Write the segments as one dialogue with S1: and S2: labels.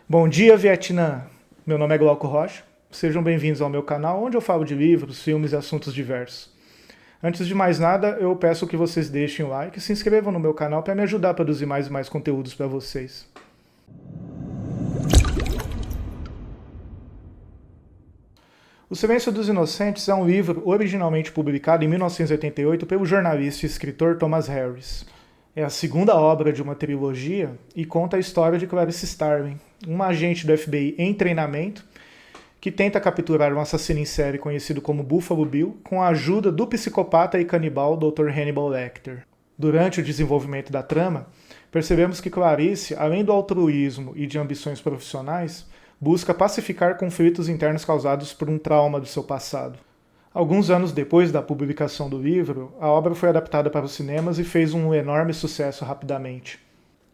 S1: Bom dia, Vietnã! Meu nome é Glauco Rocha. Sejam bem-vindos ao meu canal, onde eu falo de livros, filmes e assuntos diversos. Antes de mais nada, eu peço que vocês deixem o like e se inscrevam no meu canal para me ajudar a produzir mais e mais conteúdos para vocês. O Silêncio dos Inocentes é um livro originalmente publicado em 1988 pelo jornalista e escritor Thomas Harris. É a segunda obra de uma trilogia e conta a história de Clarice Starling, uma agente do FBI em treinamento que tenta capturar um assassino em série conhecido como Buffalo Bill com a ajuda do psicopata e canibal Dr. Hannibal Lecter. Durante o desenvolvimento da trama, percebemos que Clarice, além do altruísmo e de ambições profissionais, busca pacificar conflitos internos causados por um trauma do seu passado. Alguns anos depois da publicação do livro, a obra foi adaptada para os cinemas e fez um enorme sucesso rapidamente.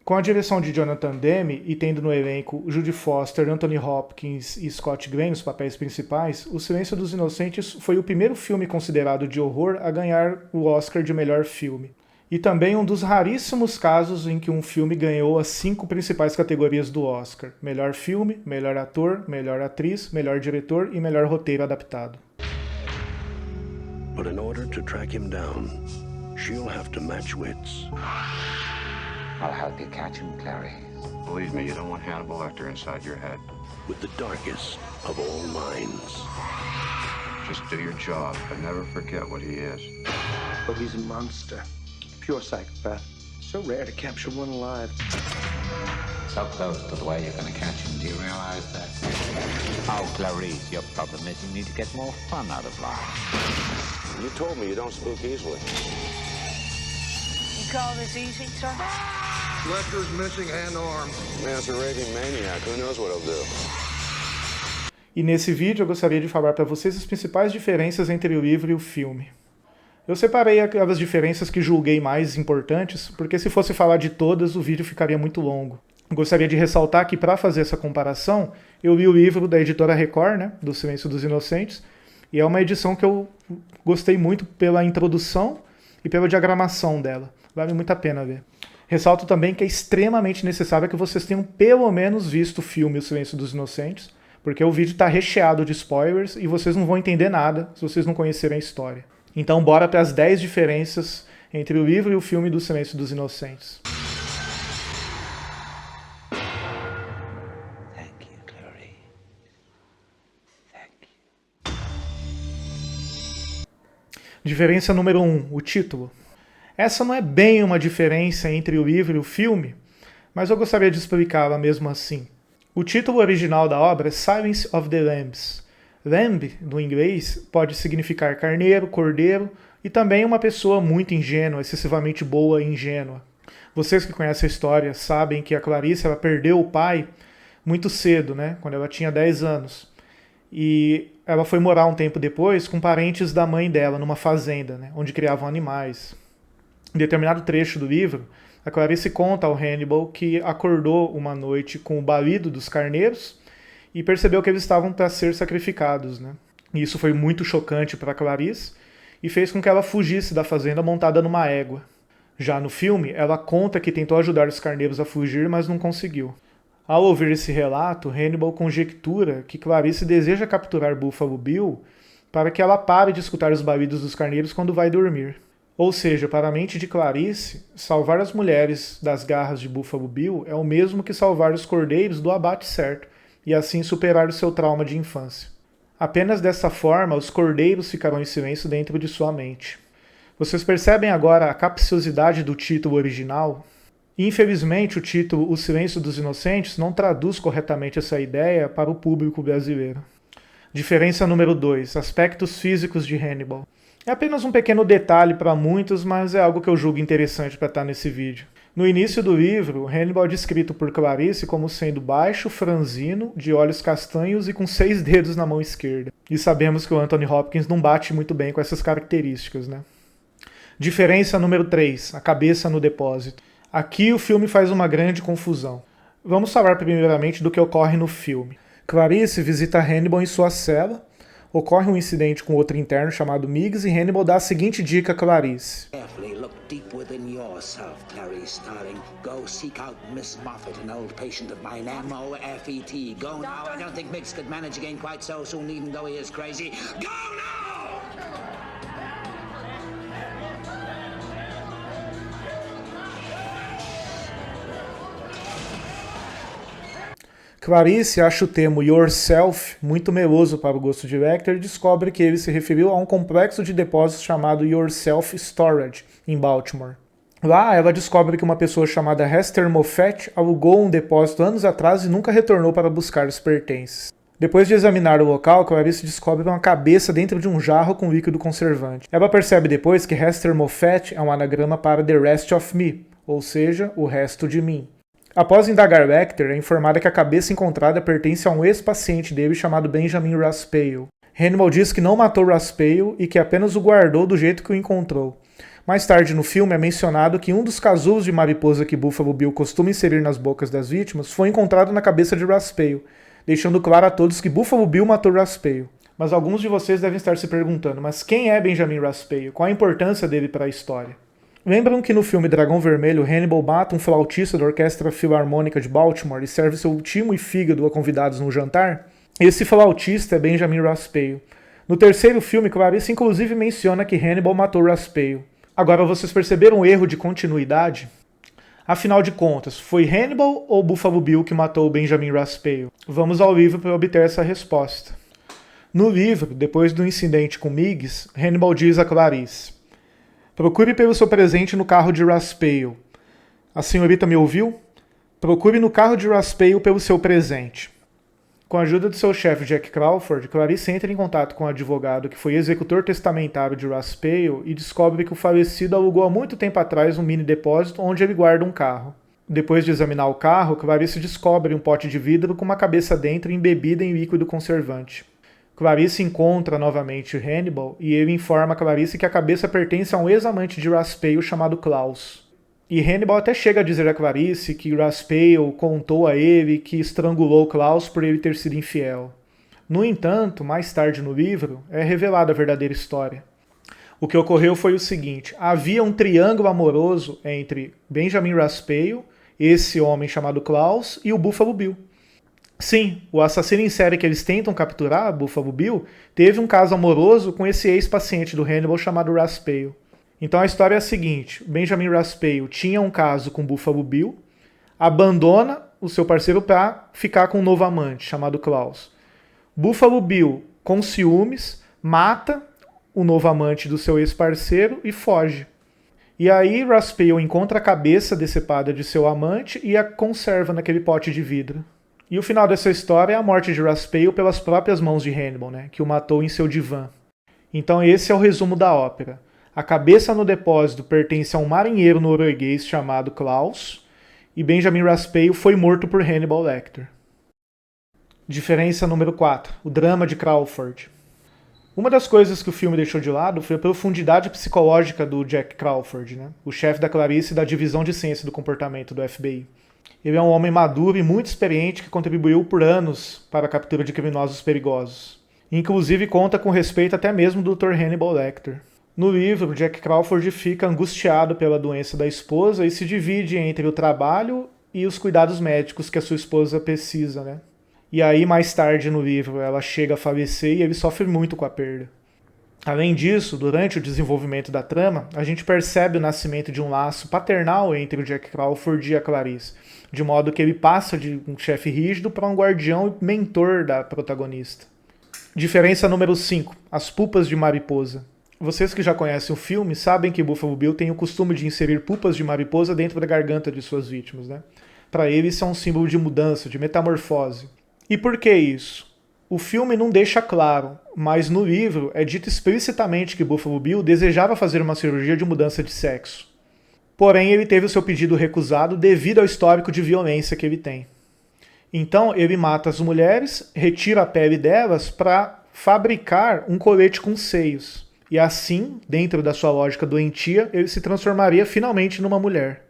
S1: Com a direção de Jonathan Demme e tendo no elenco Judy Foster, Anthony Hopkins e Scott Glenn nos papéis principais, O Silêncio dos Inocentes foi o primeiro filme considerado de horror a ganhar o Oscar de melhor filme. E também um dos raríssimos casos em que um filme ganhou as 5 principais categorias do Oscar: melhor filme, melhor ator, melhor atriz, melhor diretor e melhor roteiro adaptado.
S2: But in order to track him down, she'll have to match wits.
S3: I'll help you catch him, Clary.
S4: Believe me, you don't want Hannibal Lecter inside your head.
S2: With the darkest of all minds.
S4: Just do your job, but never forget what he is.
S3: Oh, he's a monster. Pure psychopath. So rare to capture one alive. So close to the way you're gonna catch him. Do you realize that? Oh, Clarice, your problem is you need to get more fun out of life.
S2: You told me you don't spook easily.
S5: You call this easy, sir?
S6: Lecter's missing an arm.
S2: Man's a raving maniac. Who knows what he'll do?
S1: E nesse vídeo eu gostaria de falar para vocês as principais diferenças entre o livro e o filme. Eu separei aquelas diferenças que julguei mais importantes, porque se fosse falar de todas, o vídeo ficaria muito longo. Gostaria de ressaltar que, para fazer essa comparação, eu li o livro da editora Record, né, do Silêncio dos Inocentes, e é uma edição que eu gostei muito pela introdução e pela diagramação dela. Vale muito a pena ver. Ressalto também que é extremamente necessário que vocês tenham pelo menos visto o filme O Silêncio dos Inocentes, porque o vídeo está recheado de spoilers e vocês não vão entender nada se vocês não conhecerem a história. Então bora para as 10 diferenças entre o livro e o filme do Silêncio dos Inocentes.
S3: Thank you, Clary. Thank you.
S1: Diferença número 1, o título. Essa não é bem uma diferença entre o livro e o filme, mas eu gostaria de explicá-la mesmo assim. O título original da obra é Silence of the Lambs. Lamb, no inglês, pode significar carneiro, cordeiro e também uma pessoa muito ingênua, excessivamente boa e ingênua. Vocês que conhecem a história sabem que a Clarice ela perdeu o pai muito cedo, né, quando ela tinha 10 anos. E ela foi morar um tempo depois com parentes da mãe dela, numa fazenda, né, onde criavam animais. Em determinado trecho do livro, a Clarice conta ao Hannibal que acordou uma noite com o balido dos carneiros e percebeu que eles estavam para ser sacrificados, né? E isso foi muito chocante para Clarice e fez com que ela fugisse da fazenda montada numa égua. Já no filme, ela conta que tentou ajudar os carneiros a fugir, mas não conseguiu. Ao ouvir esse relato, Hannibal conjectura que Clarice deseja capturar Buffalo Bill para que ela pare de escutar os balidos dos carneiros quando vai dormir. Ou seja, para a mente de Clarice, salvar as mulheres das garras de Buffalo Bill é o mesmo que salvar os cordeiros do abate certo, e assim superar o seu trauma de infância. Apenas dessa forma, os cordeiros ficarão em silêncio dentro de sua mente. Vocês percebem agora a capciosidade do título original? Infelizmente, o título O Silêncio dos Inocentes não traduz corretamente essa ideia para o público brasileiro. Diferença número 2. Aspectos físicos de Hannibal. É apenas um pequeno detalhe para muitos, mas é algo que eu julgo interessante para estar nesse vídeo. No início do livro, Hannibal é descrito por Clarice como sendo baixo, franzino, de olhos castanhos e com 6 dedos na mão esquerda. E sabemos que o Anthony Hopkins não bate muito bem com essas características, né? Diferença número 3, a cabeça no depósito. Aqui o filme faz uma grande confusão. Vamos falar primeiramente do que ocorre no filme. Clarice visita Hannibal em sua cela, Ocorre um incidente com outro interno chamado Miggs e Hannibal dá a seguinte dica a Clarice.
S5: Carefully look deep within yourself, Clarice, darling. Go seek out Miss Moffat, an old patient of mine, M-O-F-E-T. Go now. I don't think Miggs could manage again quite so soon, even though he is crazy. Go now!
S1: Clarice acha o termo yourself muito meloso para o gosto de Lecter e descobre que ele se referiu a um complexo de depósitos chamado Yourself Storage, em Baltimore. Lá, ela descobre que uma pessoa chamada Hester Moffat alugou um depósito anos atrás e nunca retornou para buscar os pertences. Depois de examinar o local, Clarice descobre uma cabeça dentro de um jarro com líquido conservante. Ela percebe depois que Hester Moffat é um anagrama para The Rest of Me, ou seja, o resto de mim. Após indagar Lecter, é informada que a cabeça encontrada pertence a um ex-paciente dele chamado Benjamin Raspail. Hannibal diz que não matou Raspail e que apenas o guardou do jeito que o encontrou. Mais tarde no filme é mencionado que um dos casulos de mariposa que Buffalo Bill costuma inserir nas bocas das vítimas foi encontrado na cabeça de Raspail, deixando claro a todos que Buffalo Bill matou Raspail. Mas alguns de vocês devem estar se perguntando, mas quem é Benjamin Raspail? Qual a importância dele para a história? Lembram que no filme Dragão Vermelho, Hannibal mata um flautista da Orquestra Filarmônica de Baltimore e serve seu timo e fígado a convidados no jantar? Esse flautista é Benjamin Raspail. No terceiro filme, Clarice inclusive menciona que Hannibal matou Raspail. Agora, vocês perceberam o erro de continuidade? Afinal de contas, foi Hannibal ou Buffalo Bill que matou Benjamin Raspail? Vamos ao livro para obter essa resposta. No livro, depois do incidente com Miggs, Hannibal diz a Clarice: procure pelo seu presente no carro de Raspail. A senhorita me ouviu? Procure no carro de Raspail pelo seu presente. Com a ajuda do seu chefe Jack Crawford, Clarice entra em contato com o advogado que foi executor testamentário de Raspail e descobre que o falecido alugou há muito tempo atrás um mini depósito onde ele guarda um carro. Depois de examinar o carro, Clarice descobre um pote de vidro com uma cabeça dentro embebida em líquido conservante. Clarice encontra novamente Hannibal e ele informa a Clarice que a cabeça pertence a um ex-amante de Raspail chamado Klaus. E Hannibal até chega a dizer a Clarice que Raspail contou a ele que estrangulou Klaus por ele ter sido infiel. No entanto, mais tarde no livro, é revelada a verdadeira história. O que ocorreu foi o seguinte: havia um triângulo amoroso entre Benjamin Raspail, esse homem chamado Klaus, e o Buffalo Bill. Sim, o assassino em série que eles tentam capturar, Buffalo Bill, teve um caso amoroso com esse ex-paciente do Hannibal chamado Raspail. Então a história é a seguinte: Benjamin Raspail tinha um caso com Buffalo Bill, abandona o seu parceiro para ficar com um novo amante chamado Klaus. Buffalo Bill, com ciúmes, mata o novo amante do seu ex-parceiro e foge. E aí Raspail encontra a cabeça decepada de seu amante e a conserva naquele pote de vidro. E o final dessa história é a morte de Raspail pelas próprias mãos de Hannibal, que o matou em seu divã. Então esse é o resumo da ópera. A cabeça no depósito pertence a um marinheiro norueguês chamado Klaus, e Benjamin Raspail foi morto por Hannibal Lecter. Diferença número 4. O drama de Crawford. Uma das coisas que o filme deixou de lado foi a profundidade psicológica do Jack Crawford, o chefe da Clarice da Divisão de Ciência do Comportamento do FBI. Ele é um homem maduro e muito experiente que contribuiu por anos para a captura de criminosos perigosos. Inclusive conta com respeito até mesmo do Dr. Hannibal Lecter. No livro, Jack Crawford fica angustiado pela doença da esposa e se divide entre o trabalho e os cuidados médicos que a sua esposa precisa, E aí, mais tarde no livro, ela chega a falecer e ele sofre muito com a perda. Além disso, durante o desenvolvimento da trama, a gente percebe o nascimento de um laço paternal entre o Jack Crawford e a Clarice, de modo que ele passa de um chefe rígido para um guardião e mentor da protagonista. Diferença número 5. As pupas de mariposa. Vocês que já conhecem o filme sabem que Buffalo Bill tem o costume de inserir pupas de mariposa dentro da garganta de suas vítimas. Para ele isso é um símbolo de mudança, de metamorfose. E por que isso? O filme não deixa claro, mas no livro é dito explicitamente que Buffalo Bill desejava fazer uma cirurgia de mudança de sexo. Porém, ele teve o seu pedido recusado devido ao histórico de violência que ele tem. Então, ele mata as mulheres, retira a pele delas para fabricar um colete com seios. E assim, dentro da sua lógica doentia, ele se transformaria finalmente numa mulher.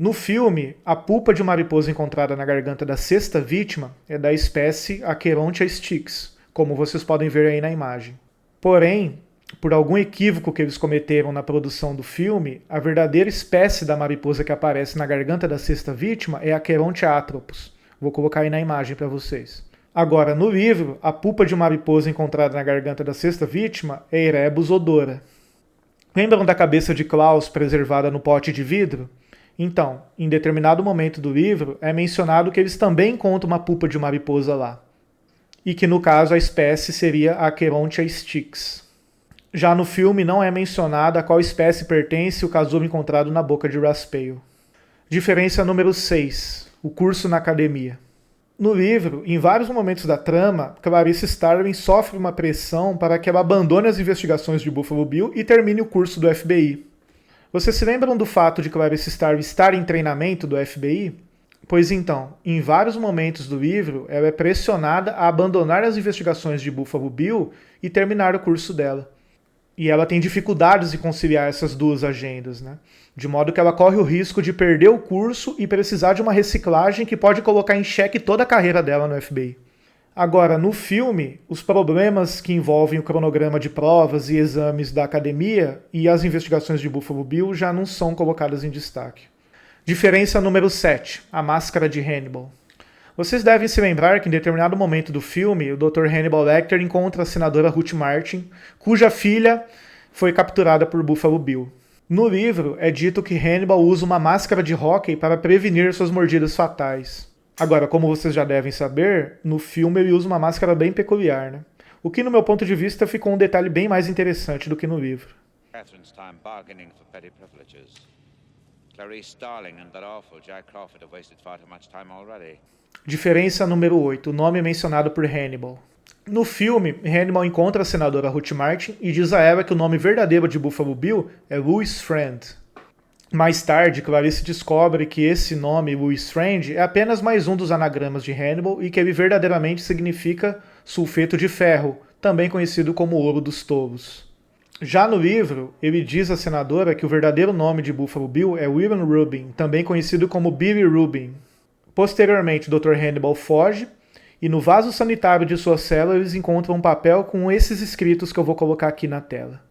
S1: No filme, a pulpa de mariposa encontrada na garganta da sexta vítima é da espécie Acherontia styx, como vocês podem ver aí na imagem. Porém, por algum equívoco que eles cometeram na produção do filme, a verdadeira espécie da mariposa que aparece na garganta da sexta vítima é a Cherontia atropus. Vou colocar aí na imagem para vocês. Agora, no livro, a pupa de mariposa encontrada na garganta da sexta vítima é Erebus odora. Lembram da cabeça de Klaus preservada no pote de vidro? Então, em determinado momento do livro, é mencionado que eles também encontram uma pupa de mariposa lá. E que, no caso, a espécie seria a Cherontia styx. Já no filme, não é mencionado a qual espécie pertence o casulo encontrado na boca de Raspail. Diferença número 6. O curso na academia. No livro, em vários momentos da trama, Clarice Starling sofre uma pressão para que ela abandone as investigações de Buffalo Bill e termine o curso do FBI. Vocês se lembram do fato de Clarice Starling estar em treinamento do FBI? Pois então, em vários momentos do livro, ela é pressionada a abandonar as investigações de Buffalo Bill e terminar o curso dela. E ela tem dificuldades em conciliar essas duas agendas, né? De modo que ela corre o risco de perder o curso e precisar de uma reciclagem que pode colocar em xeque toda a carreira dela no FBI. Agora, no filme, os problemas que envolvem o cronograma de provas e exames da academia e as investigações de Buffalo Bill já não são colocadas em destaque. Diferença número 7. A máscara de Hannibal. Vocês devem se lembrar que em determinado momento do filme, o Dr. Hannibal Lecter encontra a senadora Ruth Martin, cuja filha foi capturada por Buffalo Bill. No livro, é dito que Hannibal usa uma máscara de hóquei para prevenir suas mordidas fatais. Agora, como vocês já devem saber, no filme ele usa uma máscara bem peculiar, né? O que, no meu ponto de vista, ficou um detalhe bem mais interessante do que no livro.
S3: Catherine's time bargaining for petty privileges. Clarice Starling and that awful Jack Crawford have wasted far too much time already.
S1: Diferença número 8. O nome mencionado por Hannibal. No filme, Hannibal encontra a senadora Ruth Martin e diz a ela que o nome verdadeiro de Buffalo Bill é Louis Friend. Mais tarde, Clarice descobre que esse nome, Louis Friend, é apenas mais um dos anagramas de Hannibal e que ele verdadeiramente significa sulfeto de ferro, também conhecido como ouro dos tolos. Já no livro, ele diz à senadora que o verdadeiro nome de Buffalo Bill é William Rubin, também conhecido como Billy Rubin. Posteriormente, o Dr. Hannibal foge e no vaso sanitário de sua cela eles encontram um papel com esses escritos que eu vou colocar aqui na tela.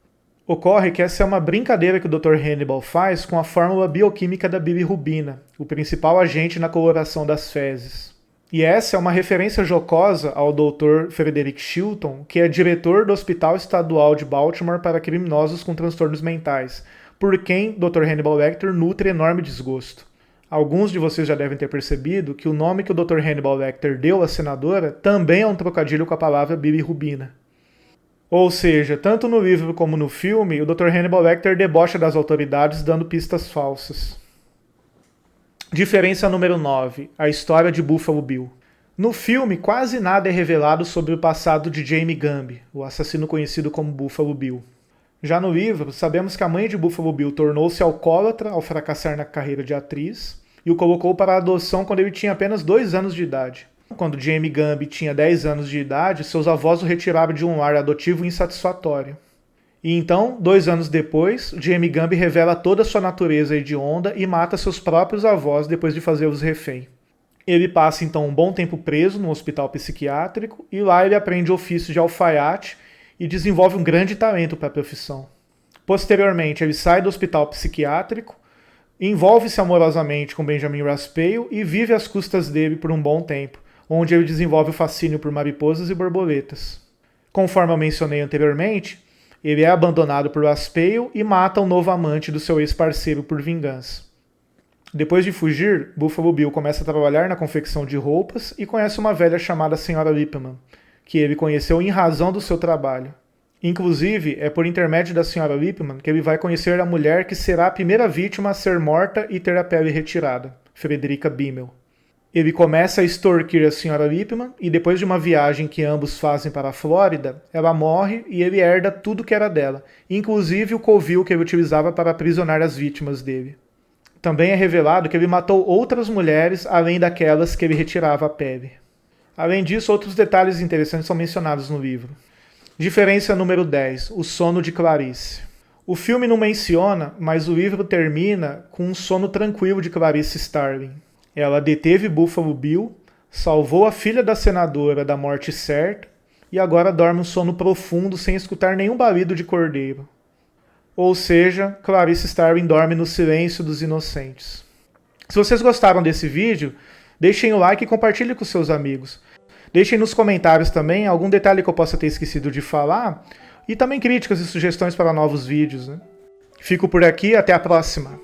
S1: Ocorre que essa é uma brincadeira que o Dr. Hannibal faz com a fórmula bioquímica da bilirrubina, o principal agente na coloração das fezes. E essa é uma referência jocosa ao Dr. Frederick Chilton, que é diretor do Hospital Estadual de Baltimore para criminosos com transtornos mentais, por quem Dr. Hannibal Lecter nutre enorme desgosto. Alguns de vocês já devem ter percebido que o nome que o Dr. Hannibal Lecter deu à senadora também é um trocadilho com a palavra bilirrubina. Ou seja, tanto no livro como no filme, o Dr. Hannibal Lecter debocha das autoridades dando pistas falsas. Diferença número 9. A história de Buffalo Bill. No filme, quase nada é revelado sobre o passado de Jamie Gumby, o assassino conhecido como Buffalo Bill. Já no livro, sabemos que a mãe de Buffalo Bill tornou-se alcoólatra ao fracassar na carreira de atriz e o colocou para a adoção quando ele tinha apenas 2 anos de idade. Quando Jamie Gumby tinha 10 anos de idade, seus avós o retiraram de um lar adotivo insatisfatório. E então, 2 anos depois, Jamie Gumby revela toda a sua natureza hedionda e mata seus próprios avós depois de fazê-los refém. Ele passa então um bom tempo preso no hospital psiquiátrico e lá ele aprende o ofício de alfaiate e desenvolve um grande talento para a profissão. Posteriormente, ele sai do hospital psiquiátrico, envolve-se amorosamente com Benjamin Raspail e vive às custas dele por um bom tempo, onde ele desenvolve o fascínio por mariposas e borboletas. Conforme eu mencionei anteriormente, ele é abandonado por Raspail e mata um novo amante do seu ex-parceiro por vingança. Depois de fugir, Buffalo Bill começa a trabalhar na confecção de roupas e conhece uma velha chamada Sra. Lippman, que ele conheceu em razão do seu trabalho. Inclusive, é por intermédio da Sra. Lippman que ele vai conhecer a mulher que será a primeira vítima a ser morta e ter a pele retirada, Frederica Bimmel. Ele começa a extorquir a Sra. Lippman e depois de uma viagem que ambos fazem para a Flórida, ela morre e ele herda tudo que era dela, inclusive o covil que ele utilizava para aprisionar as vítimas dele. Também é revelado que ele matou outras mulheres além daquelas que ele retirava a pele. Além disso, outros detalhes interessantes são mencionados no livro. Diferença número 10. O sono de Clarice. O filme não menciona, mas o livro termina com um sono tranquilo de Clarice Starling. Ela deteve Buffalo Bill, salvou a filha da senadora da morte certa, e agora dorme um sono profundo sem escutar nenhum balido de cordeiro. Ou seja, Clarice Starling dorme no silêncio dos inocentes. Se vocês gostaram desse vídeo, deixem o like e compartilhem com seus amigos. Deixem nos comentários também algum detalhe que eu possa ter esquecido de falar e também críticas e sugestões para novos vídeos, né? Fico por aqui, até a próxima!